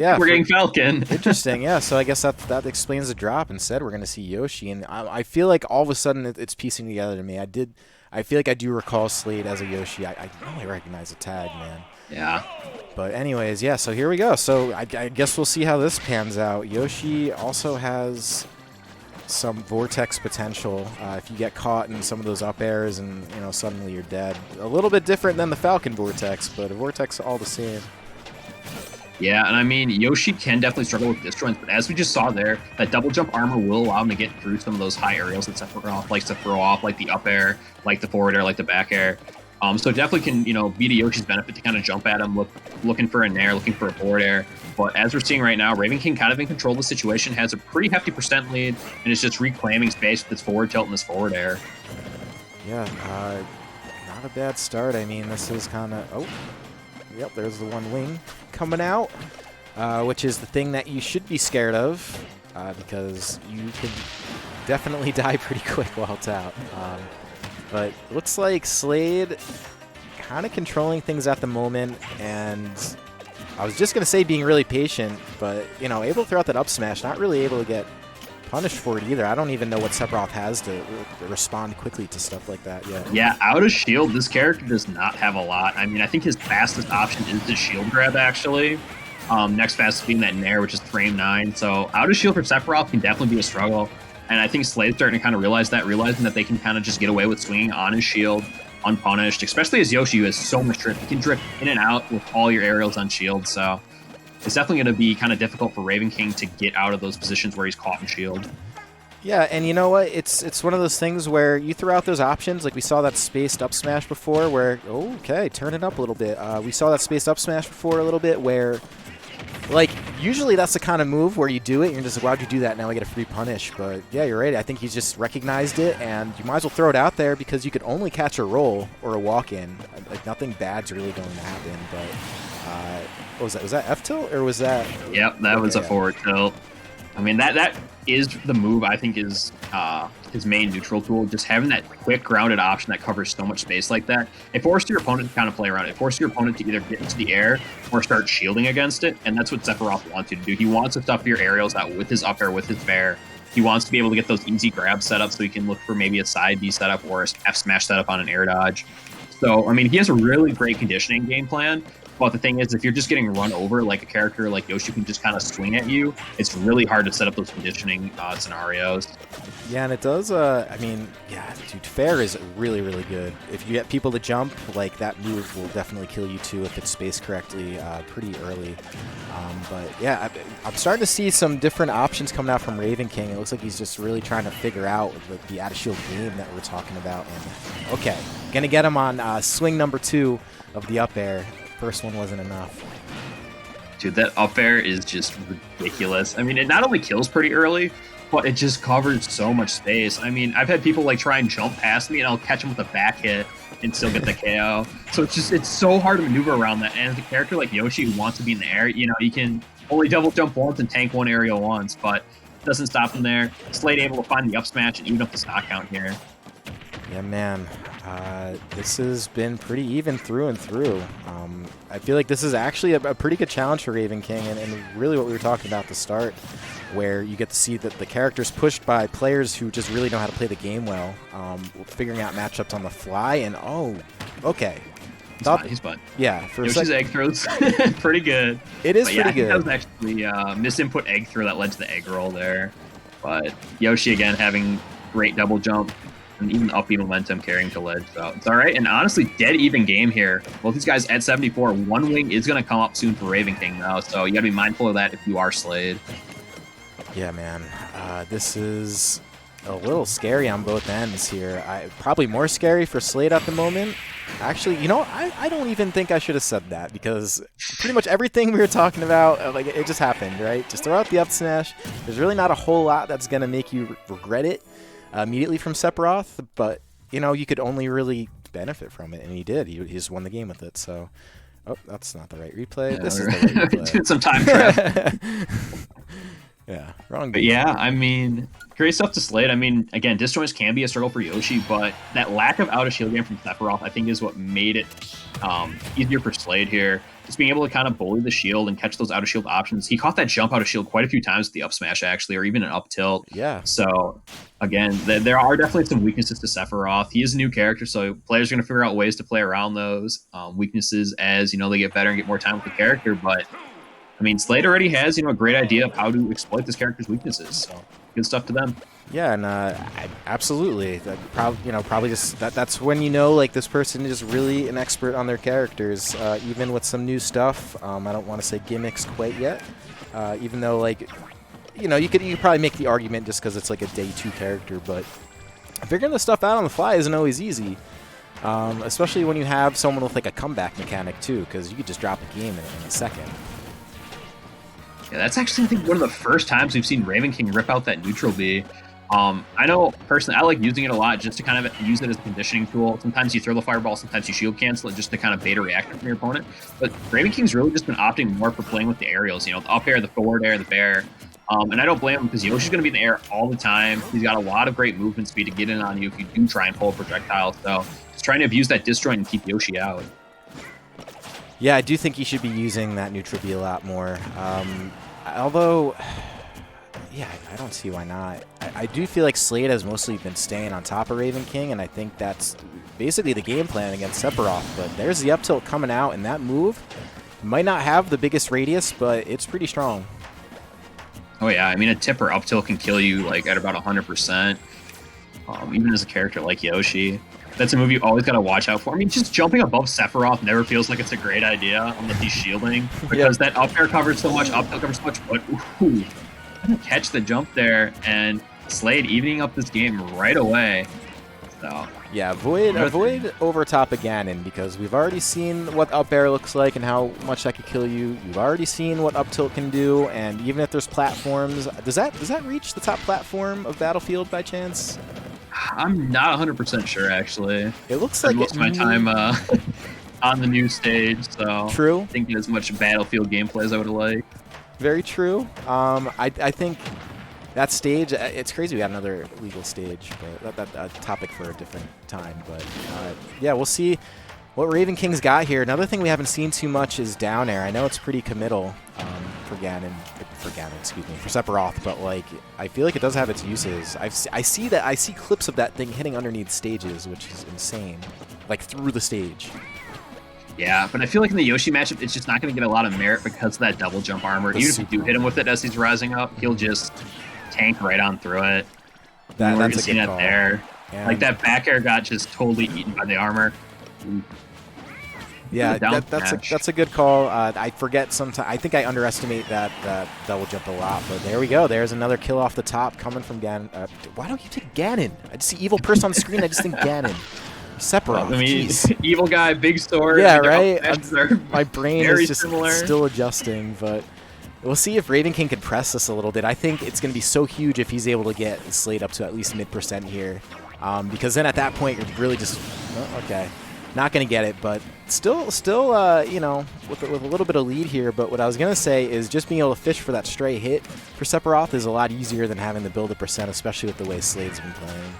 Yeah, We're getting Falcon. Interesting, yeah. So I guess that explains the drop. Instead, we're going to see Yoshi, and I feel like all of a sudden it's piecing together to me. I feel like I do recall Slade as a Yoshi. I really recognize the tag, man. Yeah. But anyways, yeah. So here we go. So I guess we'll see how this pans out. Yoshi also has some vortex potential. If you get caught in some of those up airs, and suddenly you're dead. A little bit different than the Falcon vortex, but a vortex all the same. Yeah, and I mean, Yoshi can definitely struggle with disjoints, but as we just saw there, that double jump armor will allow him to get through some of those high aerials that Sephiroth likes to throw off, like the up air, like the forward air, like the back air. So it definitely can, be to Yoshi's benefit to kind of jump at him, looking for a nair, looking for a forward air. But as we're seeing right now, Ravenking kind of in control of the situation, has a pretty hefty percent lead, and is just reclaiming space with this forward tilt and this forward air. Yeah, not a bad start. I mean, this is kind of... Oh, yep, there's the one wing coming out, which is the thing that you should be scared of, because you can definitely die pretty quick while it's out. But it looks like Slade kind of controlling things at the moment, and I was just going to say being really patient, but, able to throw out that up smash, not really able to get punished for it either. I don't even know what Sephiroth has to respond quickly to stuff like that yet. Yeah, out of shield, this character does not have a lot. I mean, I think his fastest option is the shield grab, actually. Next fastest being that nair, which is frame 9. So out of shield for Sephiroth can definitely be a struggle. And I think Slade's starting to kind of realize that, realizing that they can kind of just get away with swinging on his shield unpunished, especially as Yoshi, who has so much drift. He can drift in and out with all your aerials on shield. So it's definitely going to be kind of difficult for Ravenking to get out of those positions where he's caught in shield. Yeah, and you know what? It's one of those things where you throw out those options, like we saw that spaced up smash before, where okay, turn it up a little bit. We saw that spaced up smash before a little bit, where like usually that's the kind of move where you do it and you're just like, why'd you do that? Now I get a free punish. But yeah, you're right. I think he's just recognized it, and you might as well throw it out there because you could only catch a roll or a walk in. Like nothing bad's really going to happen. But what was that? Was that F tilt or was that? Yep, that was a forward tilt. I mean, that is the move I think is his main neutral tool. Just having that quick grounded option that covers so much space like that. It forces your opponent to kind of play around it. It forces your opponent to either get into the air or start shielding against it. And that's what Sephiroth wants you to do. He wants to stuff your aerials out with his up air, with his bair. He wants to be able to get those easy grabs set up so he can look for maybe a side B setup or a F smash setup on an air dodge. So, I mean, he has a really great conditioning game plan. But the thing is, if you're just getting run over, like a character like Yoshi can just kind of swing at you, it's really hard to set up those conditioning scenarios. Yeah, and it does, I mean, yeah, dude, fair is really, really good. If you get people to jump, like, that move will definitely kill you, too, if it's spaced correctly pretty early. But, yeah, I'm starting to see some different options coming out from Ravenking. It looks like he's just really trying to figure out the out-of-shield game that we're talking about. And, okay, going to get him on swing number 2 of the up air. First one wasn't enough. Dude, that up air is just ridiculous. I mean, it not only kills pretty early, but it just covers so much space. I mean, I've had people like try and jump past me and I'll catch them with a back hit and still get the KO. So it's so hard to maneuver around that. And as a character like Yoshi who wants to be in the air, you can only double jump once and tank one aerial once, but it doesn't stop him there. Slade able to find the up smash and even up the stock count here. Yeah, man. This has been pretty even through and through. I feel like this is actually a pretty good challenge for Ravenking, and really what we were talking about at the start, where you get to see that the character's pushed by players who just really know how to play the game well, figuring out matchups on the fly, and okay. He's fun. Yeah. Yoshi's egg throws pretty good. It is pretty good. That was actually misinput egg throw that led to the egg roll there. But Yoshi, again, having great double jump, and even up B momentum carrying to ledge. So it's all right. And honestly, dead even game here. Both these guys at 74. One wing is going to come up soon for Ravenking, though. So you got to be mindful of that if you are Slade. Yeah, man. This is a little scary on both ends here. Probably more scary for Slade at the moment. Actually, I don't even think I should have said that, because pretty much everything we were talking about, like, it just happened, right? Just throw out the up smash. There's really not a whole lot that's going to make you regret it immediately from Sephiroth, but you could only really benefit from it, and he did. He just won the game with it. So, that's not the right replay. Yeah, this is the right replay. Doing some time trap. Yeah, wrong. But yeah, I mean, great stuff to Slade. I mean, again, disjoints can be a struggle for Yoshi, but that lack of out of shield game from Sephiroth, I think, is what made it easier for Slade here. Just being able to kind of bully the shield and catch those out of shield options. He caught that jump out of shield quite a few times with the up smash, actually, or even an up tilt. Yeah. So, again, there are definitely some weaknesses to Sephiroth. He is a new character, so players are going to figure out ways to play around those weaknesses as, they get better and get more time with the character. But, I mean, Slade already has, a great idea of how to exploit this character's weaknesses. So, good stuff to them. Yeah, and absolutely. Probably just that's when like this person is really an expert on their characters, even with some new stuff. I don't want to say gimmicks quite yet, even though you could probably make the argument just because it's like a day 2 character, but figuring the stuff out on the fly isn't always easy, especially when you have someone with like a comeback mechanic too, because you could just drop a game in a second. Yeah, that's actually, I think, one of the first times we've seen Ravenking rip out that neutral B. I know, personally, I like using it a lot just to kind of use it as a conditioning tool. Sometimes you throw the fireball, sometimes you shield cancel it just to kind of bait a reaction from your opponent. But Ravenking's really just been opting more for playing with the aerials, the up air, the forward air, the bair. And I don't blame him because Yoshi's going to be in the air all the time. He's got a lot of great movement speed to get in on you if you do try and pull a projectile. So just trying to abuse that disjoint and keep Yoshi out. Yeah, I do think he should be using that neutral B a lot more. Although, yeah, I don't see why not. I do feel like Slade has mostly been staying on top of Ravenking, and I think that's basically the game plan against Sephiroth. But there's the up tilt coming out, and that move might not have the biggest radius, but it's pretty strong. Oh, yeah. I mean, a tip or up tilt can kill you at about 100%, even as a character like Yoshi. That's a move you always got to watch out for. I mean, just jumping above Sephiroth never feels like it's a great idea unless he's shielding, because that up air covers so much, up tilt covers so much, but ooh, catch the jump there, and Slade evening up this game right away. So yeah, avoid over top of Ganon, because we've already seen what up air looks like and how much that could kill you. You've already seen what up tilt can do, and even if there's platforms, does that reach the top platform of Battlefield by chance? I'm not 100% sure, actually. It looks like most of my time on the new stage, so true. Thinking as much Battlefield gameplay as I would like. Very true. I think that stage, it's crazy we got another legal stage, but that's a topic for a different time. But yeah, we'll see what Ravenking's got here. Another thing we haven't seen too much is down air. I know it's pretty committal for Sephiroth, but I feel like it does have its uses. I see clips of that thing hitting underneath stages, which is insane, through the stage. Yeah, but I feel like in the Yoshi matchup, it's just not going to get a lot of merit because of that double jump armor. Even if you do hit him with it as he's rising up, he'll just tank right on through it. That's a good call. There. And that back air got just totally eaten by the armor. Yeah, that's a good call. I forget sometimes. I think I underestimate that double jump a lot. But there we go. There's another kill off the top coming from Ganon. Why don't you take Ganon? I just see evil person on the screen. I just think Ganon. Sephiroth. I mean, evil guy, big sword. Yeah, right. My brain is just similar. Still adjusting, but we'll see if Ravenking can press this a little bit. I think it's going to be so huge if he's able to get Slade up to at least mid% here, because then at that point you're really just okay. Not going to get it, but still, with a little bit of lead here. But what I was going to say is just being able to fish for that stray hit for Sephiroth is a lot easier than having to build a %, especially with the way Slade's been playing.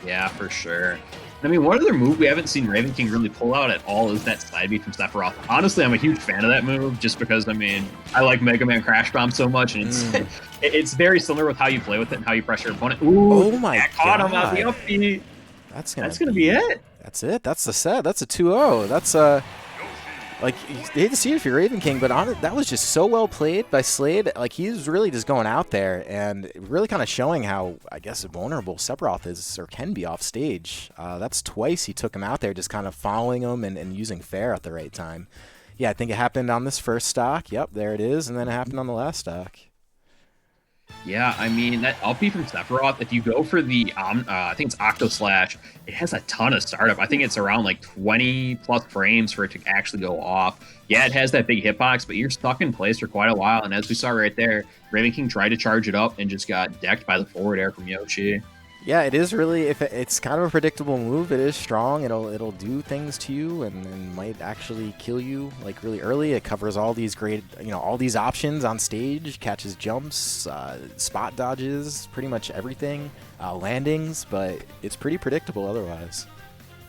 Yeah, for sure. I mean, one other move we haven't seen Ravenking really pull out at all is that side B from Sephiroth. Honestly, I'm a huge fan of that move just because, I mean, I like Mega Man Crash Bomb so much, and it's very similar with how you play with it and how you pressure your opponent. Ooh, oh my God. Caught him out the up B. That's gonna be it. That's it. That's the set. That's a 2-0. That's you hate to see it if you're Ravenking, but that was just so well played by Slade. He's really just going out there and really kind of showing how, I guess, vulnerable Sephiroth is or can be off stage. That's twice he took him out there, just kind of following him and using fair at the right time. Yeah, I think it happened on this first stock. Yep, there it is, and then it happened on the last stock. Yeah, I mean, that up B from Sephiroth, if you go for the, I think it's Octo Slash, it has a ton of startup. I think it's around 20 plus frames for it to actually go off. Yeah, it has that big hitbox, but you're stuck in place for quite a while. And as we saw right there, Ravenking tried to charge it up and just got decked by the forward air from Yoshi. Yeah, it is really. It's kind of a predictable move. It is strong. It'll do things to you and might actually kill you like really early. It covers all these great, all these options on stage. Catches jumps, spot dodges, pretty much everything, landings. But it's pretty predictable otherwise.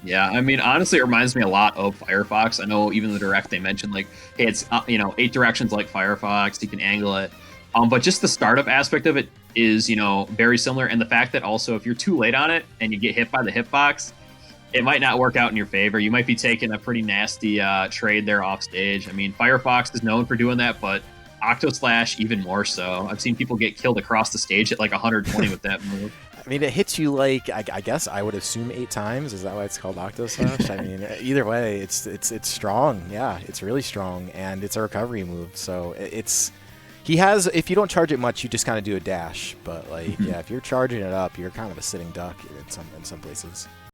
Yeah, I mean, honestly, it reminds me a lot of Firefox. I know even the direct they mentioned, like, hey, it's 8 directions like Firefox. You can angle it, but just the startup aspect of it is very similar. And the fact that also if you're too late on it and you get hit by the hitbox, it might not work out in your favor. You might be taking a pretty nasty trade there off stage. I mean, Firefox is known for doing that, but Octoslash even more so. I've seen people get killed across the stage at like 120 with that move. I mean, it hits you like I guess I would assume 8 times. Is that why it's called Octoslash? I mean, either way, it's strong. Yeah, it's really strong, and it's a recovery move. So he has. If you don't charge it much, you just kind of do a dash. But like, yeah, if you're charging it up, you're kind of a sitting duck in some places.